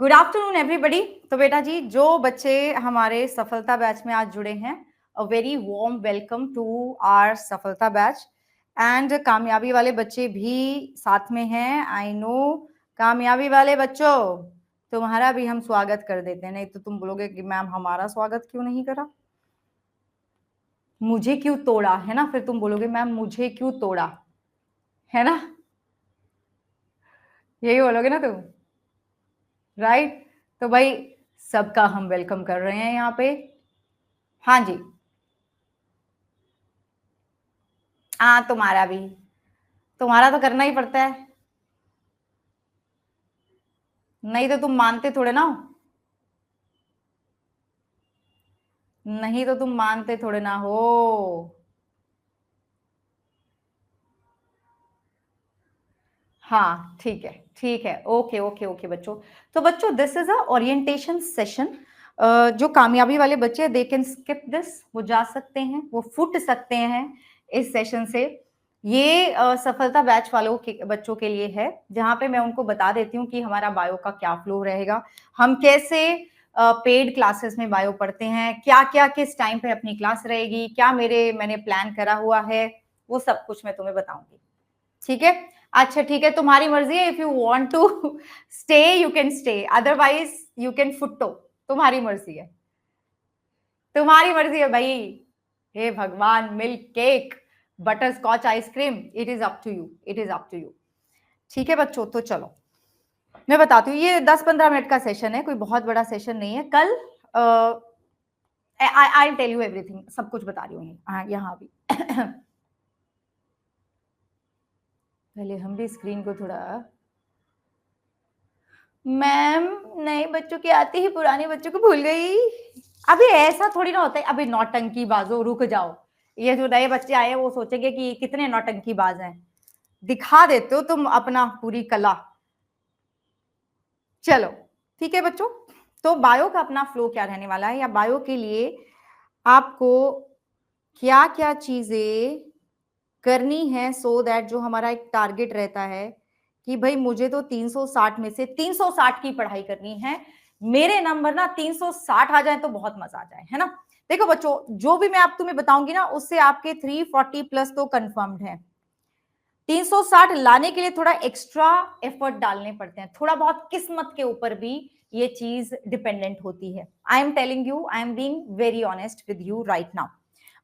Good afternoon everybody. तो बेटा जी, जो बच्चे हमारे सफलता बैच में आज जुड़े हैं, a very warm welcome to our Safalta batch. And कामयाबी वाले बच्चे भी साथ में हैं। आई नो कामयाबी वाले बच्चों, तुम्हारा भी हम स्वागत कर देते हैं। नहीं तो तुम बोलोगे कि मैम हमारा स्वागत क्यों नहीं करा, मुझे क्यों तोड़ा, है ना। फिर तुम बोलोगे मैम मुझे क्यों तोड़ा, है ना, यही बोलोगे ना तुम, राइट। तो भाई सबका हम वेलकम कर रहे हैं यहाँ पे। हाँ जी, हाँ तुम्हारा भी, तुम्हारा तो करना ही पड़ता है, नहीं तो तुम मानते थोड़े ना हो, नहीं तो तुम मानते थोड़े ना हो। हाँ ठीक है, ठीक है, ओके ओके ओके बच्चों। तो बच्चों this is a orientation session. जो कामयाबी वाले बच्चे दे कैन स्किप दिस, वो जा सकते हैं, वो फुट सकते हैं इस सेशन से। ये सफलता बैच वालों के बच्चों के लिए है, जहां पे मैं उनको बता देती हूँ कि हमारा बायो का क्या फ्लो रहेगा, हम कैसे पेड क्लासेस में बायो पढ़ते हैं, क्या क्या किस टाइम पे अपनी क्लास रहेगी, क्या मैंने प्लान करा हुआ है, वो सब कुछ मैं तुम्हें बताऊंगी। ठीक है, अच्छा ठीक है, तुम्हारी मर्जी है। If you want to stay you can stay, otherwise you can फुट्टो। तुम्हारी मर्जी है, तुम्हारी मर्जी है भाई। हे भगवान, milk cake, butter scotch ice cream, it is up to you, it is up to you. ठीक है बच्चों, तो चलो मैं बताती हूँ। ये 10-15 मिनट का सेशन है, कोई बहुत बड़ा सेशन नहीं है। कल आई टेल यू एवरीथिंग, सब कुछ बता रही हूँ यहाँ भी। पहले हम भी स्क्रीन को थोड़ा, मैम नए बच्चों की आती ही पुराने बच्चों को भूल गई। अभी ऐसा थोड़ी ना होता है, अभी नौटंकी बाजो, रुक जाओ। ये जो नए बच्चे आए हैं वो सोचेंगे कि कितने नौटंकी बाज हैं, दिखा देते हो तुम अपना पूरी कला। चलो ठीक है बच्चों, तो बायो का अपना फ्लो क्या रहने वाला है, या बायो के लिए आपको क्या क्या चीजें करनी है, सो दैट जो हमारा एक टारगेट रहता है कि भाई मुझे तो 360 में से 360 की पढ़ाई करनी है, मेरे नंबर ना 360 आ जाए तो बहुत मजा आ जाए, है ना। देखो बच्चों, जो भी मैं आप तुम्हें बताऊंगी ना, उससे आपके 340 प्लस तो कंफर्म्ड है। 360 लाने के लिए थोड़ा एक्स्ट्रा एफर्ट डालने पड़ते हैं, थोड़ा बहुत किस्मत के ऊपर भी ये चीज डिपेंडेंट होती है। I am telling you, I am being very honest with you right now.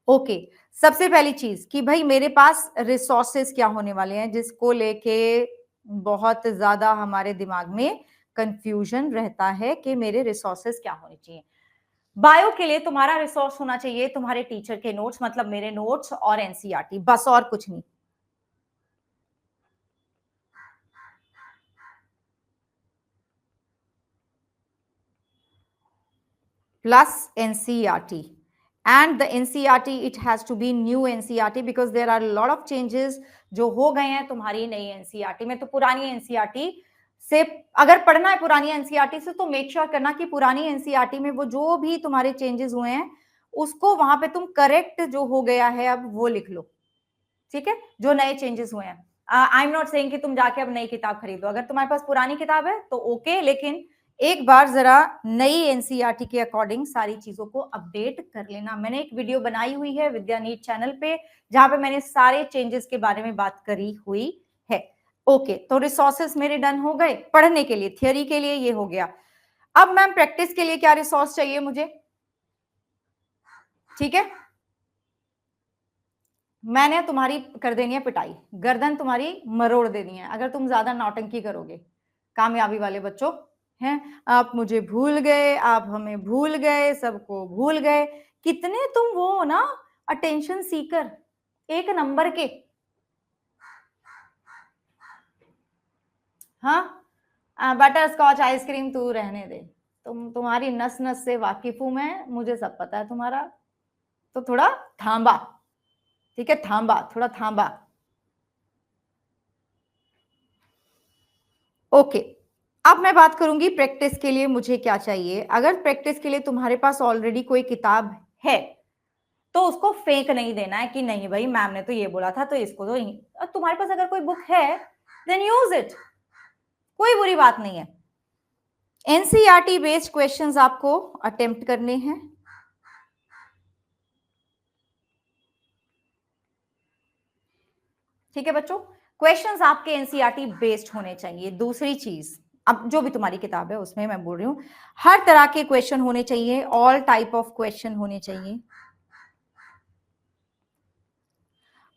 Okay, सबसे पहली चीज कि भाई मेरे पास रिसोर्सेस क्या होने वाले हैं, जिसको लेके बहुत ज्यादा हमारे दिमाग में कंफ्यूजन रहता है कि मेरे रिसोर्सेस क्या होने चाहिए। बायो के लिए तुम्हारा रिसोर्स होना चाहिए तुम्हारे टीचर के नोट्स, मतलब मेरे नोट्स और एनसीईआरटी, बस और कुछ नहीं। plus NCERT. And the NCERT, it has to be new NCERT because there are a lot of changes जो हो गए हैं तुम्हारी नई NCERT में। तो पुरानी NCERT से अगर पढ़ना है पुरानी NCERT से, तो मेक श्योर करना कि पुरानी NCERT में वो जो भी तुम्हारे चेंजेस हुए हैं उसको वहां पे तुम करेक्ट जो हो गया है अब वो लिख लो। ठीक है, जो नए चेंजेस हुए हैं। आई एम नॉट सेइंग कि तुम जाके अब नई किताब खरीदो, अगर तुम्हारे पास पुरानी किताब है तो ओके, लेकिन एक बार जरा नई एनसीईआरटी के अकॉर्डिंग सारी चीजों को अपडेट कर लेना। मैंने एक वीडियो बनाई हुई है विद्या नीट चैनल पे, जहां पे मैंने सारे चेंजेस के बारे में बात करी हुई है। ओके, तो रिसोर्सेस मेरे डन हो गए पढ़ने के लिए, थियोरी के लिए ये हो गया। अब मैम प्रैक्टिस के लिए क्या रिसोर्स चाहिए मुझे, ठीक है। मैंने तुम्हारी कर देनी है पिटाई, गर्दन तुम्हारी मरोड़ देनी है अगर तुम ज्यादा नौटंकी करोगे। कामयाबी वाले बच्चों हैं, आप मुझे भूल गए, आप हमें भूल गए, सबको भूल गए। कितने तुम वो हो ना, अटेंशन सीकर, एक नंबर के। हाँ, बटर स्कॉच आइसक्रीम तू रहने दे, तुम्हारी नस नस से वाकिफ हूं मैं, मुझे सब पता है तुम्हारा। तो थोड़ा थांबा, ठीक है, थांबा, थोड़ा थांबा। ओके, अब मैं बात करूंगी प्रैक्टिस के लिए मुझे क्या चाहिए। अगर प्रैक्टिस के लिए तुम्हारे पास ऑलरेडी कोई किताब है तो उसको फेंक नहीं देना है कि नहीं भाई मैम ने तो ये बोला था तो इसको तो तुम्हारे पास अगर कोई बुक है देन यूज इट, कोई बुरी बात नहीं है। एनसीईआरटी बेस्ड क्वेश्चंस आपको अटेम्प्ट करने हैं। ठीक है बच्चों, क्वेश्चंस आपके एनसीईआरटी बेस्ड होने चाहिए। दूसरी चीज, अब जो भी तुम्हारी किताब है उसमें मैं बोल रही हूं, हर तरह के क्वेश्चन होने चाहिए, ऑल टाइप ऑफ क्वेश्चन होने चाहिए।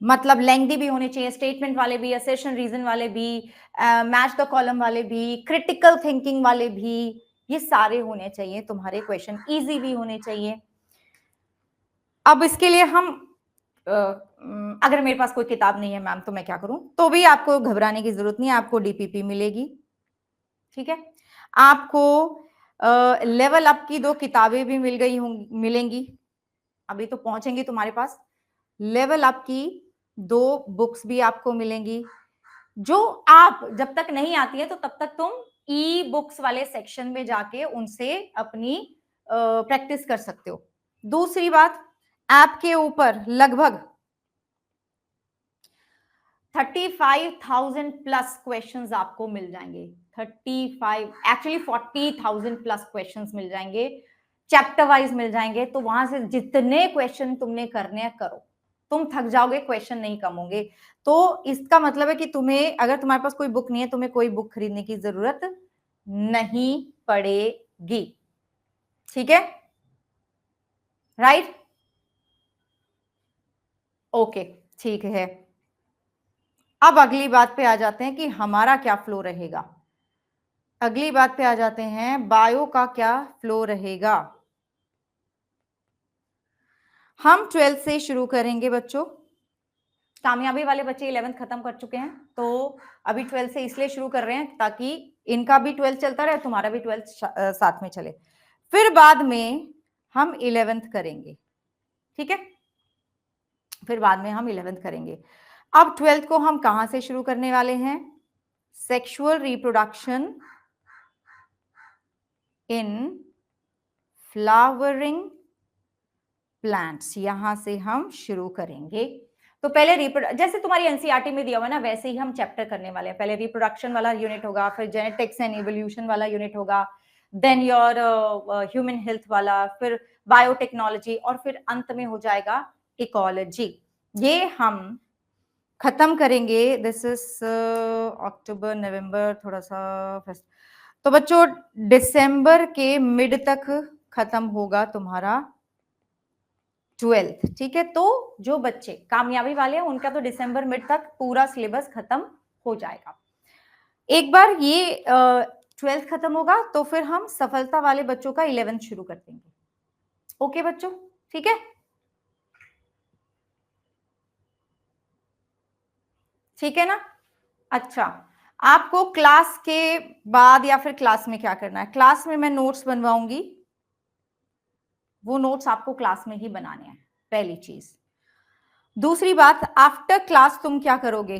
मतलब लेंथी भी होने चाहिए, स्टेटमेंट वाले भी, असेशन रीजन वाले भी, मैच द कॉलम वाले भी, क्रिटिकल थिंकिंग वाले भी, ये सारे होने चाहिए तुम्हारे क्वेश्चन, इजी भी होने चाहिए। अब इसके लिए हम अगर मेरे पास कोई किताब नहीं है मैम तो मैं क्या करूं, तो भी आपको घबराने की जरूरत नहीं है, आपको डीपीपी मिलेगी। ठीक है, आपको लेवल अप की 2 किताबें भी मिल गई होंगी, मिलेंगी, अभी तो पहुंचेंगी तुम्हारे पास। लेवल अप की 2 बुक्स भी आपको मिलेंगी, जो आप जब तक नहीं आती है तो तब तक तुम ई बुक्स वाले सेक्शन में जाके उनसे अपनी प्रैक्टिस कर सकते हो। दूसरी बात, ऐप के ऊपर लगभग 35,000 प्लस क्वेश्चंस आपको मिल जाएंगे। 35, एक्चुअली 40,000 प्लस क्वेश्चंस मिल जाएंगे, चैप्टर वाइज मिल जाएंगे। तो वहां से जितने क्वेश्चन तुमने करने हैं करो, तुम थक जाओगे, क्वेश्चन नहीं कम होंगे। तो इसका मतलब है कि तुम्हें, अगर तुम्हारे पास कोई बुक नहीं है, तुम्हें कोई बुक खरीदने की जरूरत नहीं पड़ेगी। ठीक है, राइट, ओके, ठीक है। अब अगली बात पे आ जाते हैं कि हमारा क्या फ्लो रहेगा। अगली बात पे आ जाते हैं, बायो का क्या फ्लो रहेगा। हम 12th से शुरू करेंगे बच्चों। कामयाबी वाले बच्चे 11th खत्म कर चुके हैं, तो अभी 12th से इसलिए शुरू कर रहे हैं ताकि इनका भी 12th चलता रहे, तुम्हारा भी 12th साथ में चले। फिर बाद में हम 11th करेंगे। ठीक है, फिर बाद में हम 11th करेंगे। अब 12th को हम कहां से शुरू करने वाले हैं? Sexual reproduction in flowering plants, यहां से हम शुरू करेंगे। तो पहले जैसे तुम्हारी एनसीईआरटी में दिया हुआ ना, वैसे ही हम चैप्टर करने वाले हैं। पहले रिप्रोडक्शन वाला यूनिट होगा, फिर जेनेटिक्स एंड इवोल्यूशन वाला यूनिट होगा, देन योर ह्यूमन हेल्थ वाला, फिर बायोटेक्नोलॉजी, और फिर अंत में हो जाएगा इकोलॉजी। ये हम खत्म करेंगे। दिस इज अक्टूबर, नवंबर, थोड़ा सा, तो बच्चों दिसंबर के मिड तक खत्म होगा तुम्हारा 12th। ठीक है, तो जो बच्चे कामयाबी वाले हैं उनका तो दिसंबर मिड तक पूरा सिलेबस खत्म हो जाएगा। एक बार ये 12th खत्म होगा तो फिर हम सफलता वाले बच्चों का 11th शुरू कर देंगे। ओके बच्चों, ठीक है, ठीक है ना। अच्छा, आपको क्लास के बाद या फिर क्लास में क्या करना है? क्लास में मैं नोट्स बनवाऊंगी, वो नोट्स आपको क्लास में ही बनाने हैं, पहली चीज। दूसरी बात, आफ्टर क्लास तुम क्या करोगे?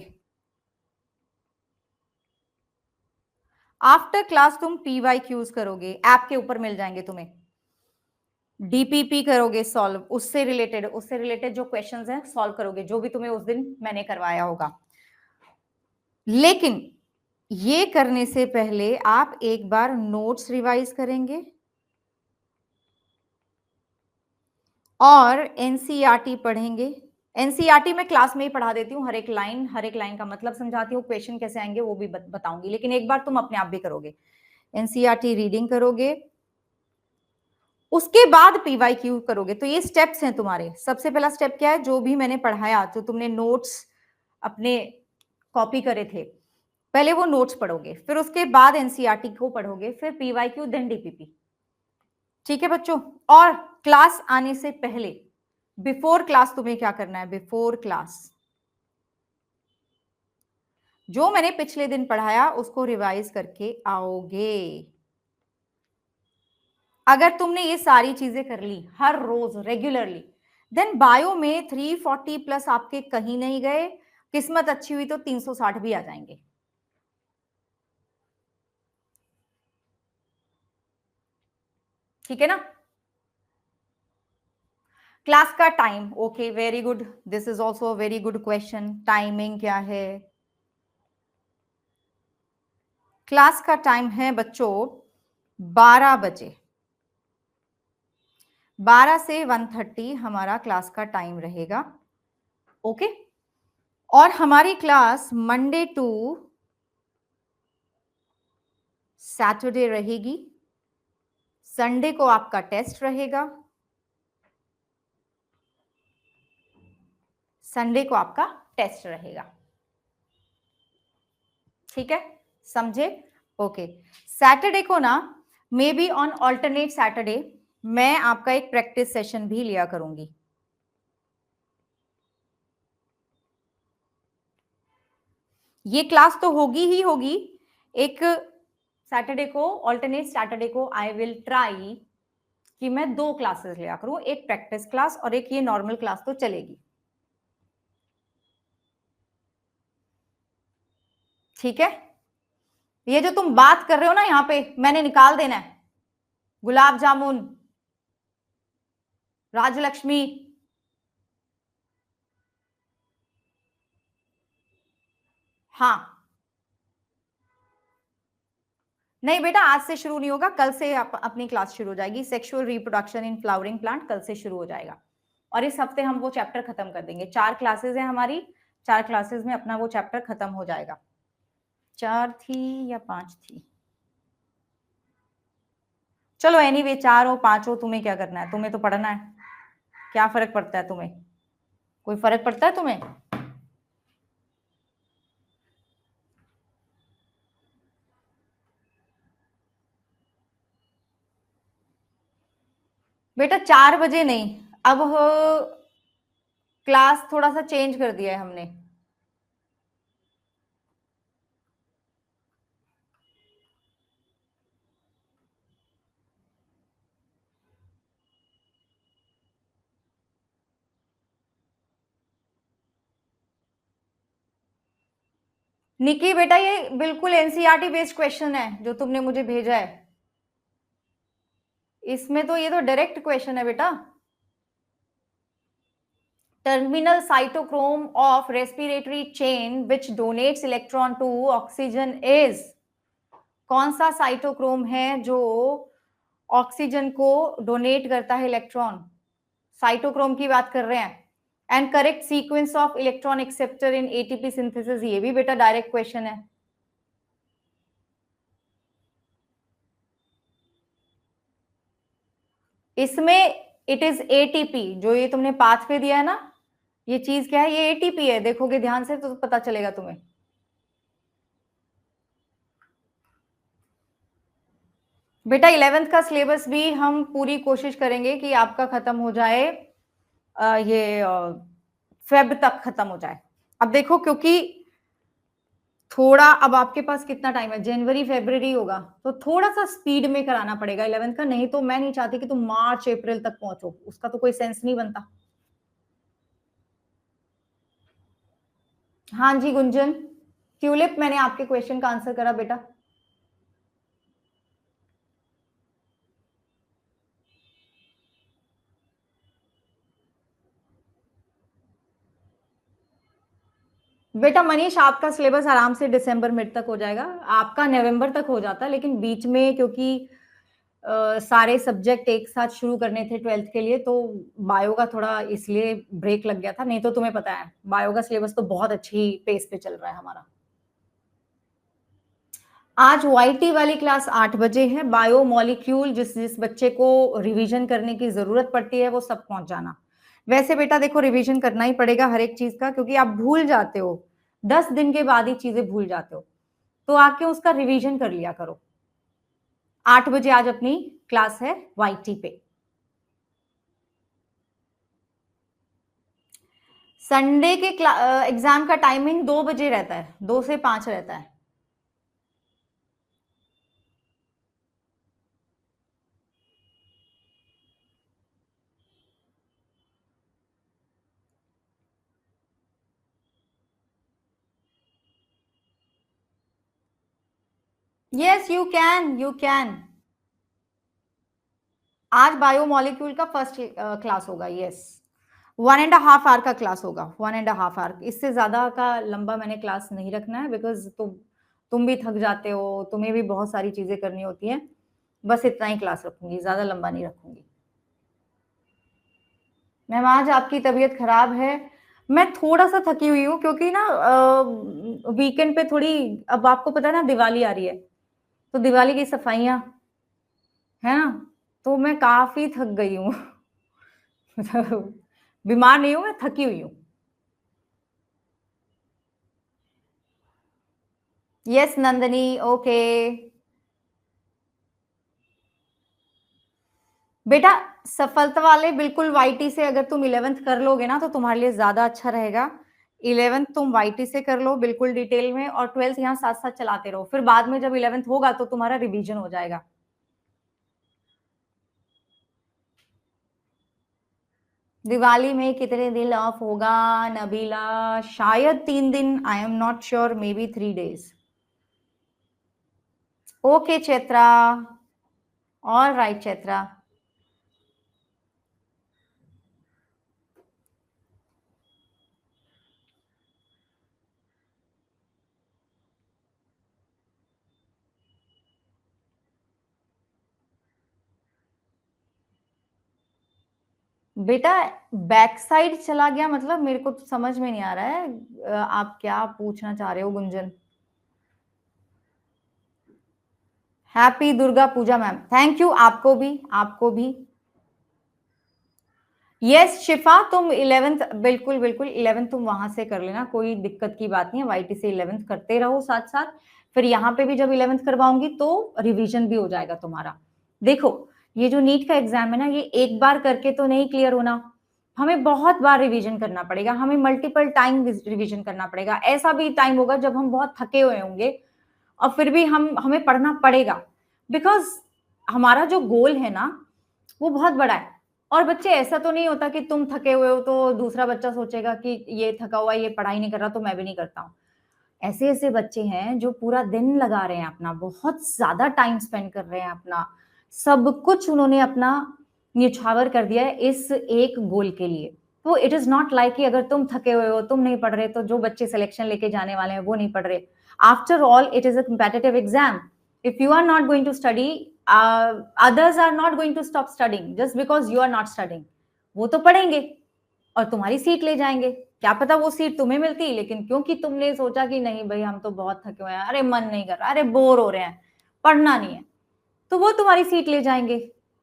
आफ्टर क्लास तुम PYQs करोगे, ऐप के ऊपर मिल जाएंगे तुम्हें। डीपीपी करोगे सॉल्व, उससे रिलेटेड जो क्वेश्चंस हैं सॉल्व करोगे, जो भी तुम्हें उस दिन मैंने करवाया होगा। लेकिन ये करने से पहले आप एक बार नोट्स रिवाइज करेंगे और एनसीईआरटी पढ़ेंगे। एनसीईआरटी में क्लास में ही पढ़ा देती हूँ, हर एक लाइन का मतलब समझाती हूँ, क्वेश्चन कैसे आएंगे वो भी बताऊंगी, लेकिन एक बार तुम अपने आप भी करोगे। एनसीईआरटी रीडिंग करोगे, उसके बाद PYQ करोगे। तो ये स्टेप्स हैं तुम्हारे। सबसे पहला स्टेप क्या है? जो भी मैंने पढ़ाया, जो तुमने नोट्स अपने कॉपी करे थे, पहले वो नोट्स पढ़ोगे, फिर उसके बाद एनसीईआरटी को पढ़ोगे, फिर PYQ, देन डीपीपी। ठीक है बच्चों, और क्लास आने से पहले, बिफोर क्लास तुम्हें क्या करना है? बिफोर क्लास जो मैंने पिछले दिन पढ़ाया उसको रिवाइज करके आओगे। अगर तुमने ये सारी चीजें कर ली हर रोज रेगुलरली, देन बायो में 340 प्लस आपके कहीं नहीं गए। किस्मत अच्छी हुई तो 360 भी आ जाएंगे। ठीक है ना। क्लास का time, okay, very good, this is also very good question. Timing क्या है? क्लास का टाइम है बच्चों 12 बजे, 12 से 1:30 हमारा क्लास का टाइम रहेगा। ओके, और हमारी क्लास मंडे टू सैटरडे रहेगी। संडे को आपका टेस्ट रहेगा, संडे को आपका टेस्ट रहेगा। ठीक है, समझे? ओके, सैटरडे को ना may be on alternate Saturday मैं आपका एक प्रैक्टिस सेशन भी लिया करूंगी। ये क्लास तो होगी ही होगी, एक सैटरडे को, ऑल्टरनेट सैटरडे को आई विल ट्राई कि मैं 2 क्लासेस लिया करूं, एक प्रैक्टिस क्लास और एक ये नॉर्मल क्लास तो चलेगी। ठीक है, ये जो तुम बात कर रहे हो ना यहां पे मैंने निकाल देना है। गुलाब जामुन, राजलक्ष्मी, हाँ नहीं बेटा, आज से शुरू नहीं होगा, कल से अपनी क्लास शुरू हो जाएगी। Sexual reproduction in flowering plant कल से शुरू हो जाएगा, और इस हफ्ते हम वो चैप्टर खत्म कर देंगे। 4 क्लासेस है हमारी, 4 क्लासेस में अपना वो चैप्टर खत्म हो जाएगा। 4 थी या 5 थी, चलो एनीवे 4 हो 5 हो, तुम्हें क्या करना है, तुम्हें तो पढ़ना है, क्या फर्क पड़ता है तुम्हें, कोई फर्क पड़ता है तुम्हें? बेटा 4 बजे नहीं, अब क्लास थोड़ा सा चेंज कर दिया है हमने। निकी बेटा ये बिल्कुल एनसीईआरटी बेस्ड क्वेश्चन है जो तुमने मुझे भेजा है, इसमें तो ये तो डायरेक्ट क्वेश्चन है बेटा। Terminal cytochrome of respiratory chain which donates electron to oxygen is, कौन सा साइटोक्रोम है जो ऑक्सीजन को डोनेट करता है इलेक्ट्रॉन, साइटोक्रोम की बात कर रहे हैं। And correct sequence of electron acceptor in ATP synthesis, ये भी बेटा डायरेक्ट क्वेश्चन है। इसमें इट इज एटीपी, जो ये तुमने पाथवे दिया है ना, ये चीज क्या है, ये एटीपी है, देखोगे ध्यान से तो पता चलेगा तुम्हें। बेटा 11th का सिलेबस भी हम पूरी कोशिश करेंगे कि आपका खत्म हो जाए, ये फेब तक खत्म हो जाए। अब देखो क्योंकि थोड़ा, अब आपके पास कितना टाइम है, जनवरी फरवरी होगा, तो थोड़ा सा स्पीड में कराना पड़ेगा 11th का, नहीं तो मैं नहीं चाहती कि तुम मार्च अप्रैल तक पहुंचो, उसका तो कोई सेंस नहीं बनता। हाँ जी गुंजन, ट्यूलिप, मैंने आपके क्वेश्चन का आंसर करा बेटा। बेटा मनीष, आपका सिलेबस आराम से दिसंबर मिड तक हो जाएगा, आपका नवंबर तक हो जाता, लेकिन बीच में क्योंकि सारे सब्जेक्ट एक साथ शुरू करने थे 12th के लिए, तो बायो का थोड़ा इसलिए ब्रेक लग गया था, नहीं तो तुम्हें पता है बायो का सिलेबस तो बहुत अच्छी पेस पे चल रहा है हमारा। आज वाईटी वाली क्लास 8 बजे है, बायो मॉलिक्यूल, जिस जिस बच्चे को रिवीजन करने की जरूरत पड़ती है वो सब पहुंच जाना। वैसे बेटा देखो रिवीजन करना ही पड़ेगा हर एक चीज का, क्योंकि आप भूल जाते हो, 10 दिन के बाद ही चीजें भूल जाते हो, तो आके उसका रिवीजन कर लिया करो। 8 बजे आज अपनी क्लास है वाईटी पे। संडे के एग्जाम का टाइमिंग 2 बजे रहता है, 2 से 5 रहता है। Yes you can, you can. आज बायोमोलिक्यूल का फर्स्ट क्लास होगा, यस 1.5 आवर का क्लास होगा, 1.5 आवर, इससे ज्यादा का लंबा मैंने क्लास नहीं रखना है, बिकॉज तुम भी थक जाते हो, तुम्हें भी बहुत सारी चीजें करनी होती हैं, बस इतना ही क्लास रखूंगी, ज्यादा लंबा नहीं रखूंगी। मैम आज आपकी तबीयत खराब है। मैं थोड़ा सा थकी हुई हूँ क्योंकि ना वीकेंड पे थोड़ी, अब आपको पता है ना दिवाली आ रही है, तो दिवाली की सफाइयाँ है ना, तो मैं काफी थक गई हूँ। बीमार नहीं हूँ, मैं थकी हुई हूँ। Yes Nandini, okay. बेटा सफलता वाले बिल्कुल वाईटी से अगर तुम 11th कर लोगे ना तो तुम्हारे लिए ज्यादा अच्छा रहेगा। 11th तुम वाईटी से कर लो बिल्कुल डिटेल में, और 12th यहाँ साथ साथ चलाते रहो, फिर बाद में जब 11th होगा तो तुम्हारा रिवीजन हो जाएगा। दिवाली में कितने दिन ऑफ होगा नबीला? शायद 3 दिन, I am not sure, may be 3 days। Okay Chaitra, all right Chaitra. बेटा बैक साइड चला गया मतलब मेरे को तो समझ में नहीं आ रहा है, आप क्या पूछना चाह रहे हो Gunjan? Happy Durga Puja ma'am, thank you, आपको भी, आपको भी। यस शिफा, तुम 11th बिल्कुल बिल्कुल 11th तुम वहां से कर लेना, कोई दिक्कत की बात नहीं है, वाईटी से 11th करते रहो साथ साथ। फिर यहाँ पे भी जब 11th करवाऊंगी तो रिवीजन भी हो जाएगा तुम्हारा। देखो ये जो नीट का एग्जाम है ना, ये एक बार करके तो नहीं क्लियर होना, हमें बहुत बार रिवीजन करना पड़ेगा, हमें मल्टीपल टाइम रिवीजन करना पड़ेगा। ऐसा भी टाइम होगा जब हम बहुत थके हुए होंगे और फिर भी हमें पढ़ना पड़ेगा, बिकॉज हमारा जो गोल है ना वो बहुत बड़ा है। और बच्चे ऐसा तो नहीं होता कि तुम थके हुए हो तो दूसरा बच्चा सोचेगा कि ये थका हुआ, ये पढ़ाई नहीं कर रहा तो मैं भी नहीं करता हूँ। ऐसे ऐसे बच्चे हैं जो पूरा दिन लगा रहे हैं अपना, बहुत ज्यादा टाइम स्पेंड कर रहे हैं अपना, सब कुछ उन्होंने अपना न्यौछावर कर दिया है इस एक गोल के लिए। तो इट इज नॉट लाइक कि अगर तुम थके हुए हो, तुम नहीं पढ़ रहे, तो जो बच्चे सिलेक्शन लेके जाने वाले हैं वो नहीं पढ़ रहे। After all it is a competitive exam. if you are not going to study, others are not going to stop studying just because you are not studying। वो तो पढ़ेंगे और तुम्हारी सीट ले जाएंगे, क्या पता वो सीट तुम्हें मिलती, लेकिन क्योंकि तुमने सोचा कि नहीं भाई हम तो बहुत थके हुए हैं, अरे मन नहीं कर रहा, अरे बोर हो रहे हैं, पढ़ना नहीं है, तो वो तुम्हारी सीट ले जाएंगे।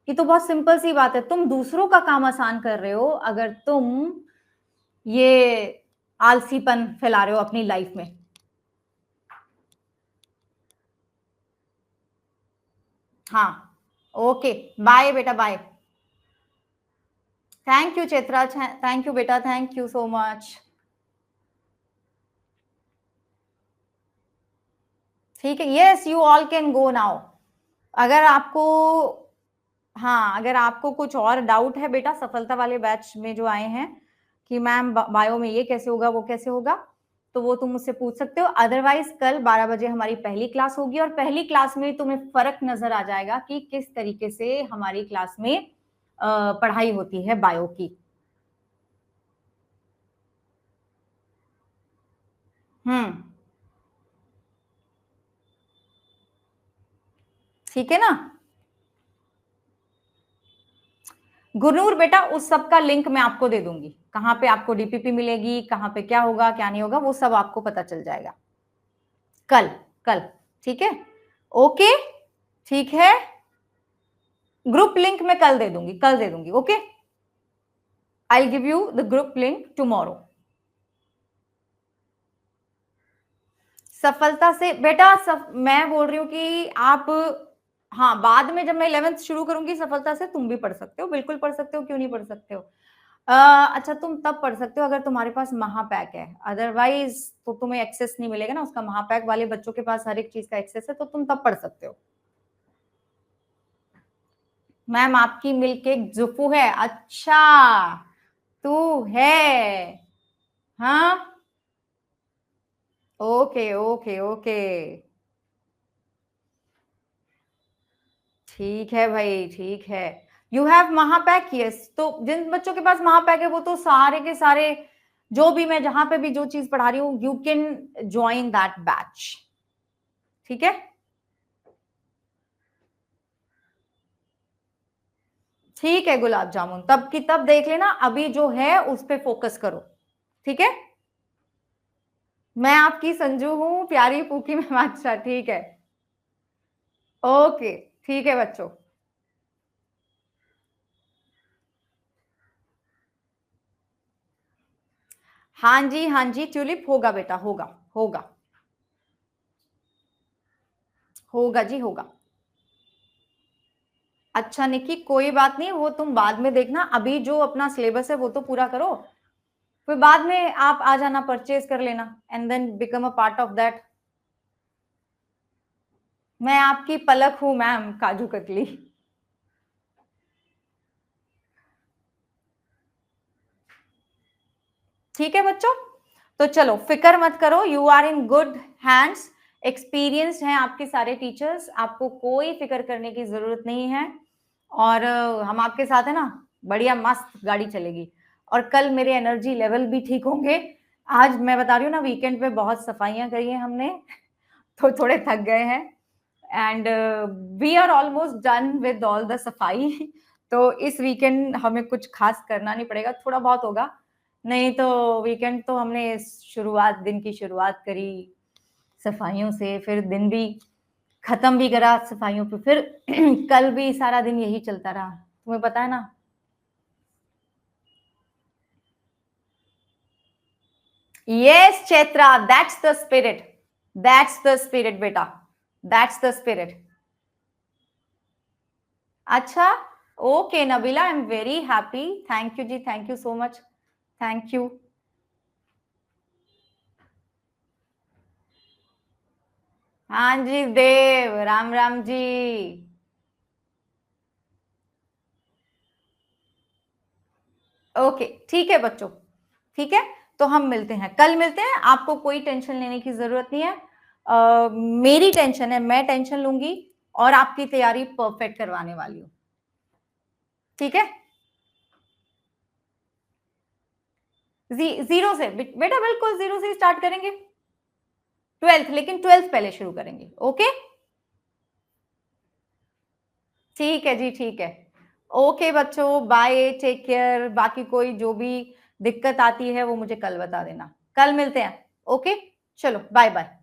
ये तो बहुत सिंपल सी बात है, तुम दूसरों का काम आसान कर रहे हो अगर तुम ये आलसीपन फैला रहे हो अपनी लाइफ में। हाँ ओके, बाय बेटा bye. Thank you Chaitra, thank you बेटा, थैंक यू सो मच। ठीक है, yes you all can go now. अगर आपको, हाँ अगर आपको कुछ और डाउट है बेटा सफलता वाले बैच में जो आए हैं कि मैम बायो में ये कैसे होगा वो कैसे होगा, तो वो तुम मुझसे पूछ सकते हो। अदरवाइज कल 12 बजे हमारी पहली क्लास होगी और पहली क्लास में तुम्हें फर्क नजर आ जाएगा कि किस तरीके से हमारी क्लास में पढ़ाई होती है बायो की। ठीक है ना गुरनूर बेटा, उस सब का लिंक मैं आपको दे दूंगी, कहां पे आपको डीपीपी मिलेगी, कहां पे क्या होगा क्या नहीं होगा, वो सब आपको पता चल जाएगा कल। कल ठीक है, ओके ठीक है। ग्रुप लिंक मैं कल दे दूंगी, कल दे दूंगी, okay. I give you the group link tomorrow. सफलता से बेटा मैं बोल रही हूँ कि आप, हाँ बाद में जब मैं 11th शुरू करूंगी सफलता से तुम भी पढ़ सकते हो, बिल्कुल पढ़ सकते हो, क्यों नहीं पढ़ सकते हो। अच्छा तुम तब पढ़ सकते हो अगर तुम्हारे पास महापैक है, अदरवाइज तो तुम्हें एक्सेस नहीं मिलेगा ना उसका। महापैक वाले बच्चों के पास हर एक चीज का एक्सेस है, तो तुम तब पढ़ सकते हो। मैम आपकी मिल्क केक जुफू है, अच्छा तू है, हाँ ओके ओके ओके, ठीक है भाई ठीक है। यू हैव महापैक, यस, तो जिन बच्चों के पास महापैक है वो तो सारे के सारे, जो भी मैं जहां पे भी जो चीज पढ़ा रही हूँ you can join that batch, ठीक है। ठीक है गुलाब जामुन, तब की तब देख लेना, अभी जो है उस पे फोकस करो, ठीक है। मैं आपकी संजू हूं, प्यारी पूकी में। अच्छा ठीक है, ओके ठीक है बच्चों। हाँ जी ट्यूलिप होगा बेटा, होगा होगा होगा जी होगा। अच्छा निकी कोई बात नहीं, वो तुम बाद में देखना, अभी जो अपना सिलेबस है वो तो पूरा करो, फिर बाद में आप आ जाना, परचेज कर लेना and then become a part of that. मैं आपकी पलक हूं मैम, काजू कतली। ठीक है बच्चों, तो चलो फिक्र मत करो, you are in good hands, experienced हैं आपके सारे टीचर्स, आपको कोई फिक्र करने की जरूरत नहीं है। और हम आपके साथ है ना, बढ़िया मस्त गाड़ी चलेगी। और कल मेरे एनर्जी लेवल भी ठीक होंगे। आज मैं बता रही हूँ ना, वीकेंड पे बहुत सफाइयां करी हैं हमने, तो थोड़े थक गए हैं and we are almost done with all the सफाई। तो इस वीकेंड हमें कुछ खास करना नहीं पड़ेगा, थोड़ा बहुत होगा, नहीं तो वीकेंड तो हमने शुरुआत, दिन की शुरुआत करी सफाइयों से, फिर दिन भी खत्म भी करा सफाइयों पे, फिर कल भी सारा दिन यही चलता रहा, तुम्हें पता है ना। Yes Chaitra, that's the spirit, that's the spirit बेटा, दैट्स द स्पिरिट। अच्छा okay Nabila, I am very happy, thank you ji, thank you so much, thank you. हाँ जी देव, राम राम जी। ओके ठीक है बच्चों, ठीक है, तो हम मिलते हैं, कल मिलते हैं, आपको कोई टेंशन लेने की जरूरत नहीं है। मेरी टेंशन है, मैं टेंशन लूंगी और आपकी तैयारी परफेक्ट करवाने वाली हूँ, ठीक है। जीरो से बेटा, बिल्कुल जीरो से स्टार्ट करेंगे, ट्वेल्थ, लेकिन ट्वेल्थ पहले शुरू करेंगे, ओके। ठीक है जी, ठीक है, ओके बच्चों, बाय, टेक केयर, बाकी कोई जो भी दिक्कत आती है वो मुझे कल बता देना, कल मिलते हैं, ओके, चलो बाय बाय।